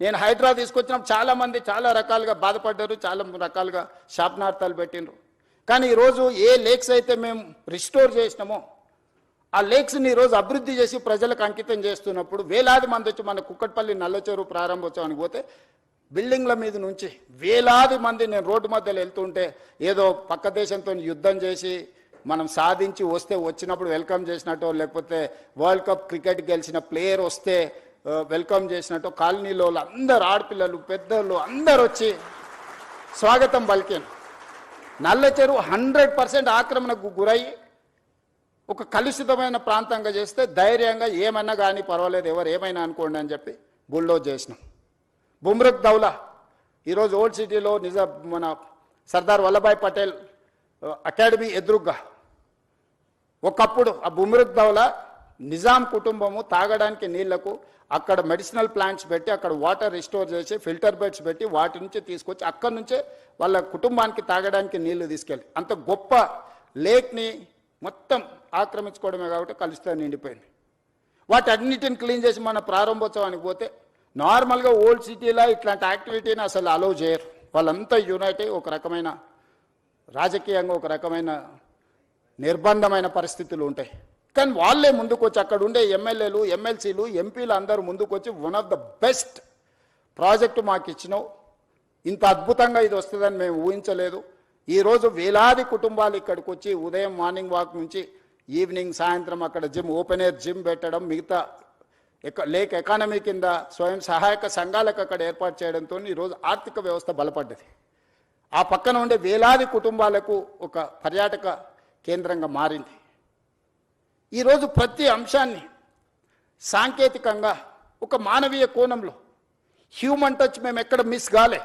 నేను హైదరాబాద్ తీసుకొచ్చినప్పుడు చాలామంది చాలా రకాలుగా బాధపడ్డారు, చాలా రకాలుగా శాపనార్థాలు పెట్టిండ్రు. కానీ ఈరోజు ఏ లేక్స్ అయితే మేము రిస్టోర్ చేసినామో ఆ లేక్స్ని ఈరోజు అభివృద్ధి చేసి ప్రజలకు అంకితం చేస్తున్నప్పుడు వేలాది మంది వచ్చి మన కుక్కట్పల్లి నల్లచెరువు ప్రారంభోత్సవానికి పోతే బిల్డింగ్ల మీద నుంచి వేలాది మంది నేను రోడ్డు మధ్యలో వెళ్తుంటే ఏదో పక్క దేశంతో యుద్ధం చేసి మనం సాధించి వస్తే వచ్చినప్పుడు వెల్కమ్ చేసినట్టు, లేకపోతే వరల్డ్ కప్ క్రికెట్ గెలిచిన ప్లేయర్ వస్తే వెల్కమ్ చేసినట్టు కాలనీలో అందరు ఆడపిల్లలు పెద్దలు అందరు వచ్చి స్వాగతం పలికాను. నల్ల చెరువు 100% ఆక్రమణకు గురయ్యి ఒక కలుషితమైన ప్రాంతంగా చేస్తే ధైర్యంగా ఏమన్నా కానీ పర్వాలేదు, ఎవరు ఏమైనా అనుకోండి అని చెప్పి బుల్డోజ్ చేసినాం. బుమ్రక్ దౌలా ఈరోజు ఓల్డ్ సిటీలో మన సర్దార్ వల్లభాయ్ పటేల్ అకాడమీ ఎదురుగ్గా ఒకప్పుడు ఆ బుమ్రక్ దౌలా నిజాం కుటుంబము తాగడానికి నీళ్లకు అక్కడ మెడిసినల్ ప్లాంట్స్ పెట్టి అక్కడ వాటర్ రిస్టోర్ చేసి ఫిల్టర్ బెడ్స్ పెట్టి వాటి నుంచి తీసుకొచ్చి అక్కడి నుంచే వాళ్ళ కుటుంబానికి తాగడానికి నీళ్లు తీసుకెళ్ళి అంత గొప్ప లేక్ని మొత్తం ఆక్రమించుకోవడమే కాబట్టి కలుషితం నిండిపోయింది. వాటి అన్నిటిని క్లీన్ చేసి మన ప్రారంభోత్సవానికి పోతే నార్మల్గా ఓల్డ్ సిటీలో ఇట్లాంటి యాక్టివిటీని అసలు అలౌ చేయరు. వాళ్ళంతా యునైట్ అయ్యి ఒక రకమైన రాజకీయంగా ఒక రకమైన నిర్బంధమైన పరిస్థితులు ఉంటాయి. కానీ వాళ్ళే ముందుకు వచ్చి అక్కడ ఉండే ఎమ్మెల్యేలు ఎమ్మెల్సీలు ఎంపీలు అందరూ ముందుకు వచ్చి one of the best project మాకు ఇచ్చినావు, ఇంత అద్భుతంగా ఇది వస్తుందని మేము ఊహించలేదు. ఈరోజు వేలాది కుటుంబాలు ఇక్కడికి వచ్చి ఉదయం మార్నింగ్ వాక్ నుంచి ఈవినింగ్ సాయంత్రం అక్కడ జిమ్ ఓపెన్ ఎయిర్ జిమ్ పెట్టడం, మిగతా లేక్ ఎకానమీ కింద స్వయం సహాయక సంఘాలకు అక్కడ ఏర్పాటు చేయడంతో ఈరోజు ఆర్థిక వ్యవస్థ బలపడ్డది. ఆ పక్కన ఉండే వేలాది కుటుంబాలకు ఒక పర్యాటక కేంద్రంగా మారింది. ఈరోజు ప్రతి అంశాన్ని సాంకేతికంగా ఒక మానవీయ కోణంలో హ్యూమన్ టచ్ మేము ఎక్కడ మిస్ కాలే.